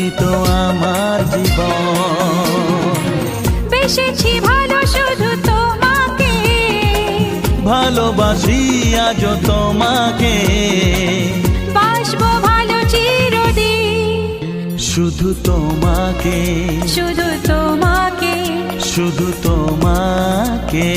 তুমি তো আমার জীবন। বেসেছি ভালো শুধু তোমাকে, ভালোবাসি আজ তোমাকে, বাসবো ভালো চিরদিন। শুধু তোমাকে, শুধু তোমাকে, শুধু তোমাকে।